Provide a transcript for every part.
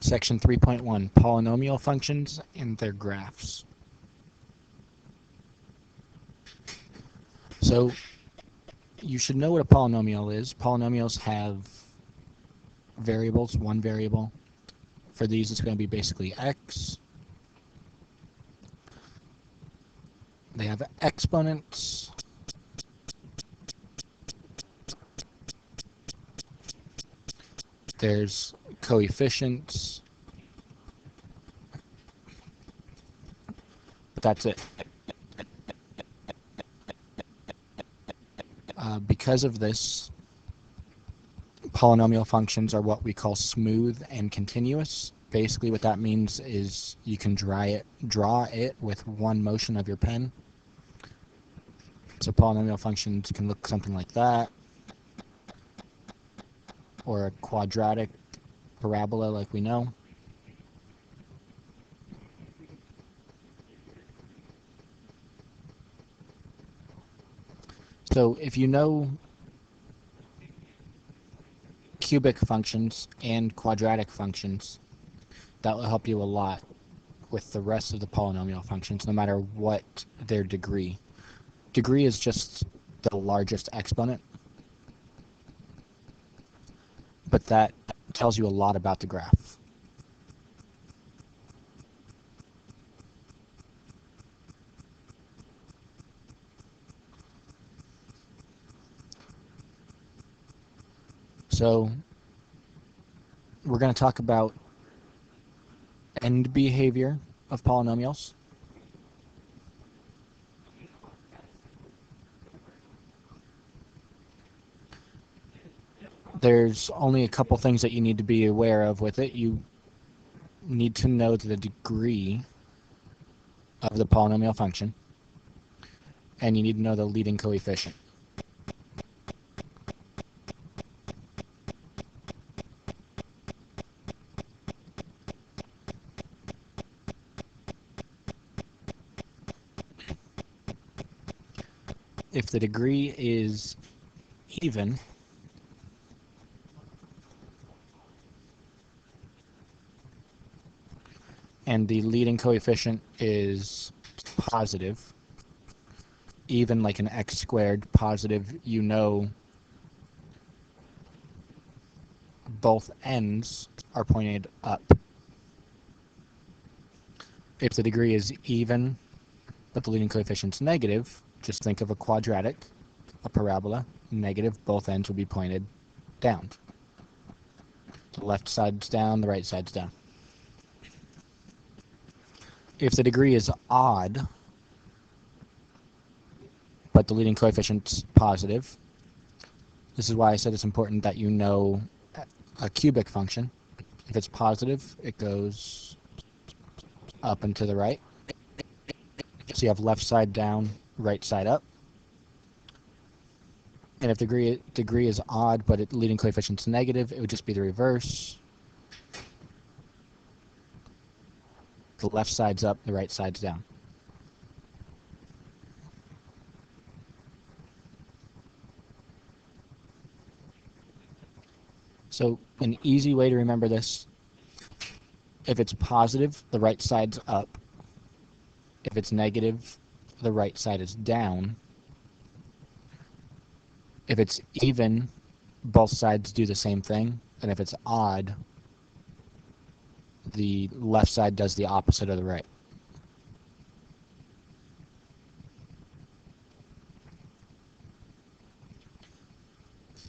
Section 3.1, polynomial functions and their graphs. So you should know what a polynomial is. Polynomials have variables, one variable. For these, it's going to be basically x. They have exponents. There's coefficients. But that's it. Because of this, polynomial functions are what we call smooth and continuous. Basically what that means is you can draw it with one motion of your pen. So polynomial functions can look something like that, or a quadratic parabola like we know. So if you know cubic functions and quadratic functions, that will help you a lot with the rest of the polynomial functions, no matter what their degree. Degree is just the largest exponent, but that tells you a lot about the graph. So we're going to talk about end behavior of polynomials. There's only a couple things that you need to be aware of with it. You need to know the degree of the polynomial function, and you need to know the leading coefficient. If the degree is even, and the leading coefficient is positive, even like an x squared, positive, you know both ends are pointed up. If the degree is even, but the leading coefficient's negative, just think of a quadratic, a parabola, negative, both ends will be pointed down. The left side's down, the right side's down. If the degree is odd, but the leading coefficient's positive, this is why I said it's important that you know a cubic function. If it's positive, it goes up and to the right. So you have left side down, right side up. And if the degree is odd, but the leading coefficient's negative, it would just be the reverse. The left side's up, the right side's down. So an easy way to remember this, if it's positive, the right side's up. If it's negative, the right side is down. If it's even, both sides do the same thing. And if it's odd, the left side does the opposite of the right.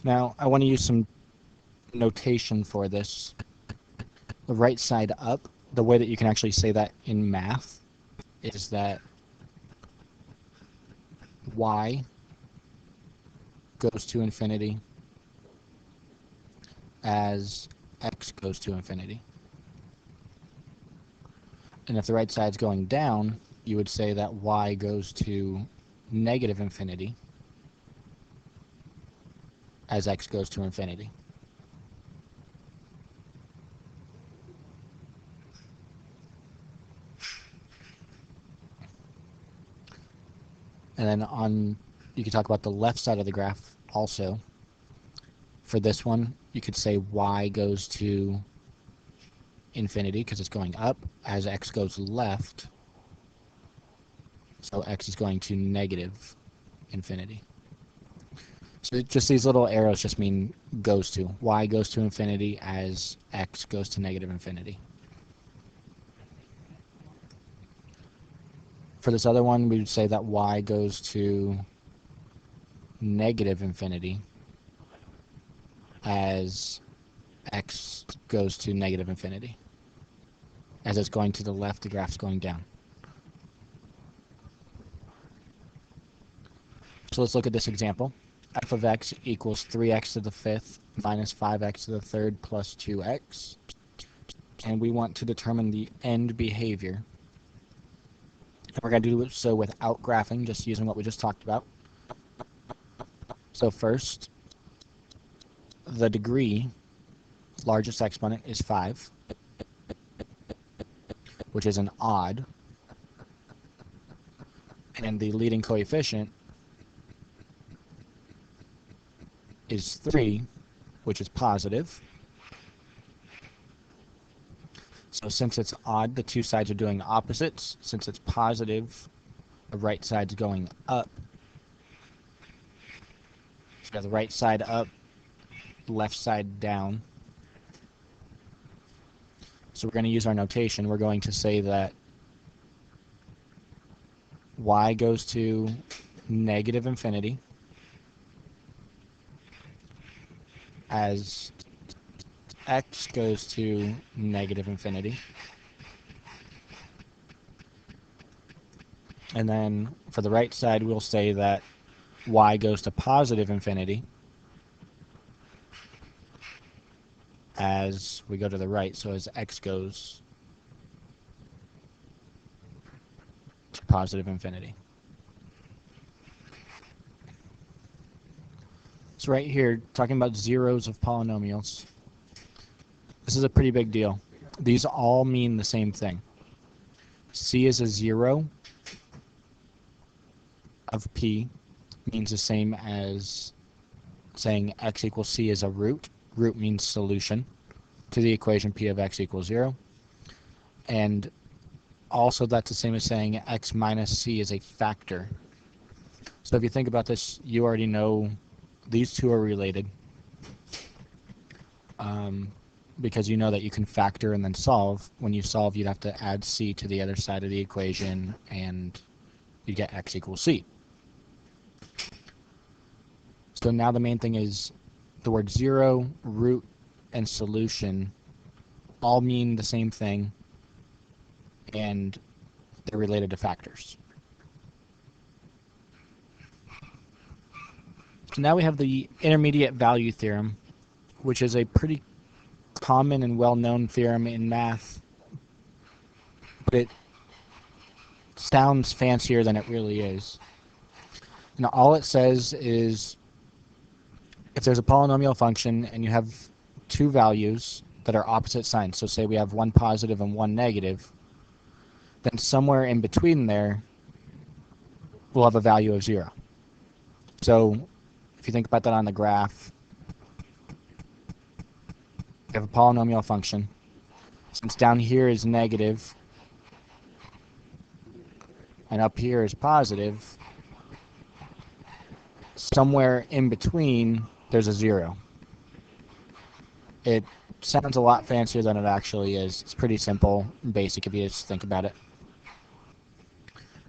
Now, I want to use some notation for this. The right side up, the way that you can actually say that in math is that y goes to infinity as x goes to infinity. And if the right side's going down, you would say that y goes to negative infinity as x goes to infinity. And then you could talk about the left side of the graph also. For this one, you could say y goes to infinity because it's going up. As x goes left, so x is going to negative infinity. So just these little arrows just mean goes to. Y goes to infinity as x goes to negative infinity. For this other one, we would say that y goes to negative infinity as x goes to negative infinity. As it's going to the left, the graph's going down. So let's look at this example. F of x equals 3x to the fifth minus 5x to the third plus 2x. And we want to determine the end behavior. And we're going to do so without graphing, just using what we just talked about. So first, the degree, largest exponent, is 5, which is an odd. And the leading coefficient is 3, which is positive. So since it's odd, the two sides are doing opposites. Since it's positive, the right side's going up. So we have the right side up, left side down. So we're going to use our notation. We're going to say that y goes to negative infinity as x goes to negative infinity. And then for the right side, we'll say that y goes to positive infinity as we go to the right, so as x goes to positive infinity. So right here, talking about zeros of polynomials, this is a pretty big deal. These all mean the same thing. C is a 0 of p means the same as saying x equals c is a root. Root means solution to the equation p of x equals 0. And also that's the same as saying x minus c is a factor. So if you think about this, you already know these two are related. Because you know that you can factor and then solve. When you solve, you'd have to add c to the other side of the equation, and you get x equals c. So now the main thing is the word 0, root, and solution all mean the same thing, and they're related to factors. So now we have the intermediate value theorem, which is a pretty common and well-known theorem in math, but it sounds fancier than it really is. And all it says is if there's a polynomial function and you have two values that are opposite signs, so say we have one positive and one negative, then somewhere in between there we'll have a value of 0. So if you think about that on the graph, you have a polynomial function. Since down here is negative and up here is positive, somewhere in between there's a 0. It sounds a lot fancier than it actually is. It's pretty simple and basic if you just think about it.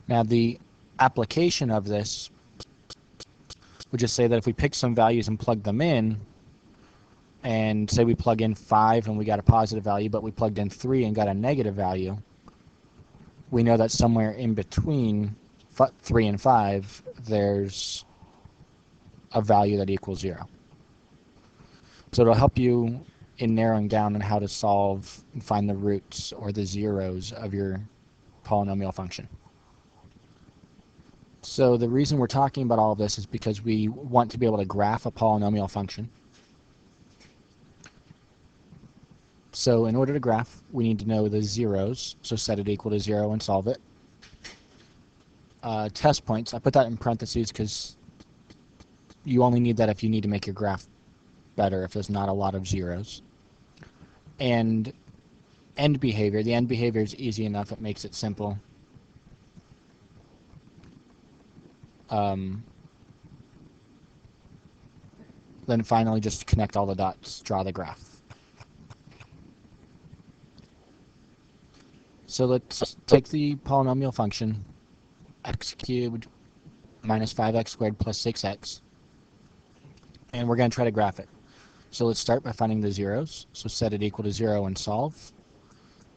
Now the application of this would just say that if we pick some values and plug them in, and say we plug in 5 and we got a positive value, but we plugged in 3 and got a negative value, we know that somewhere in between 3 and 5 there's a value that equals 0. So it'll help you in narrowing down on how to solve and find the roots or the zeros of your polynomial function. So the reason we're talking about all of this is because we want to be able to graph a polynomial function. So in order to graph, we need to know the zeros, so set it equal to 0 and solve it. Test points, I put that in parentheses because you only need that if you need to make your graph better, if there's not a lot of zeros. And end behavior. The end behavior is easy enough. It makes it simple. Then finally just connect all the dots, draw the graph. So let's take the polynomial function x cubed minus 5x squared plus 6x, and we're going to try to graph it. So let's start by finding the zeros. So set it equal to 0 and solve.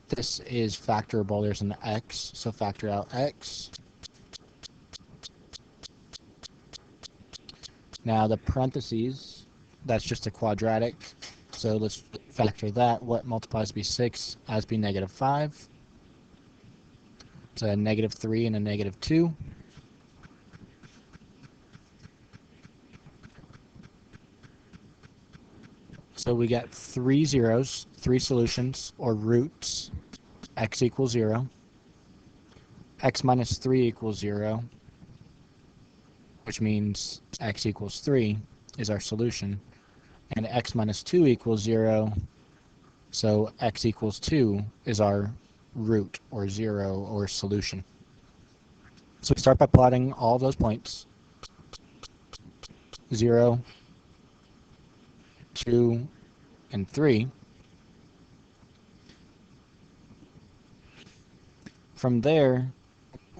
This is factorable. There's an x, so factor out x. Now the parentheses, that's just a quadratic. So let's factor that. What multiplies by 6 as be negative 5. So a negative 3 and a negative 2. So we get 3 zeros, 3 solutions, or roots. X equals 0. X minus 3 equals 0, which means x equals 3 is our solution. And x minus 2 equals 0, so x equals 2 is our root, or 0, or solution. So we start by plotting all those points. 0, 2, and 3. From there,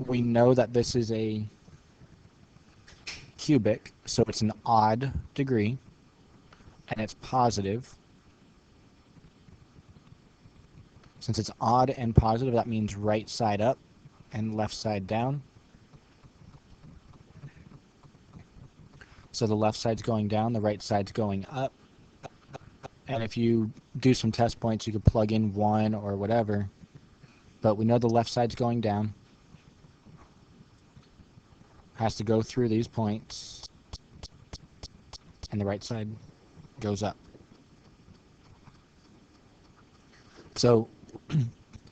we know that this is a cubic, so it's an odd degree, and it's positive. Since it's odd and positive, that means right side up and left side down. So the left side's going down, the right side's going up. And if you do some test points, you could plug in 1 or whatever. But we know the left side's going down. Has to go through these points. And the right side goes up. So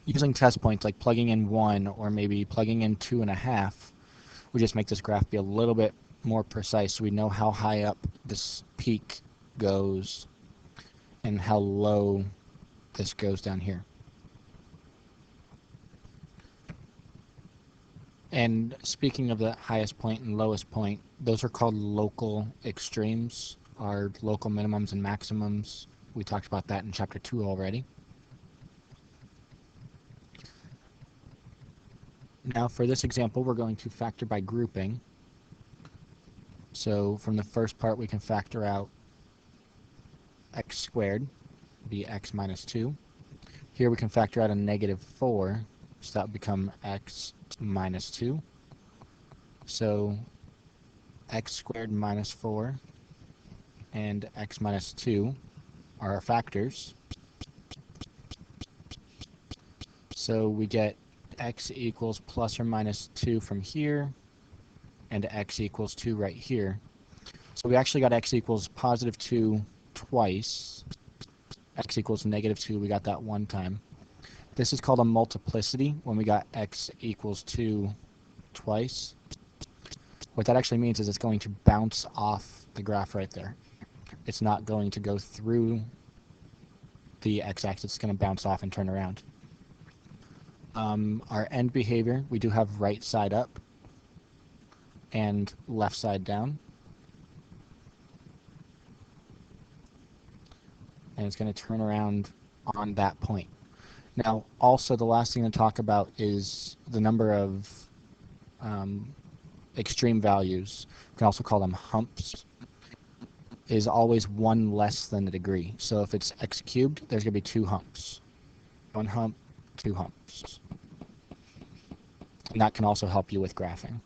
using test points like plugging in 1 or maybe plugging in 2.5, we just make this graph be a little bit more precise so we know how high up this peak goes and how low this goes down here. And speaking of the highest point and lowest point, those are called local extremes, or local minimums and maximums. We talked about that in chapter 2 already. Now for this example, we're going to factor by grouping. So from the first part, we can factor out x squared, be x minus 2. Here we can factor out a negative 4, so that would become x minus 2. So x squared minus 4 and x minus 2 are our factors. So we get x equals plus or minus 2 from here, and x equals 2 right here. So we actually got x equals positive 2 twice. X equals negative 2, we got that one time. This is called a multiplicity when we got x equals 2 twice. What that actually means is it's going to bounce off the graph right there. It's not going to go through the x-axis, it's going to bounce off and turn around. Our end behavior, we do have right side up and left side down. And it's going to turn around on that point. Now, also the last thing to talk about is the number of extreme values. We can also call them humps. Is always 1 less than a degree. So if it's x cubed, there's going to be 2 humps. 1 hump, 2 humps. And that can also help you with graphing.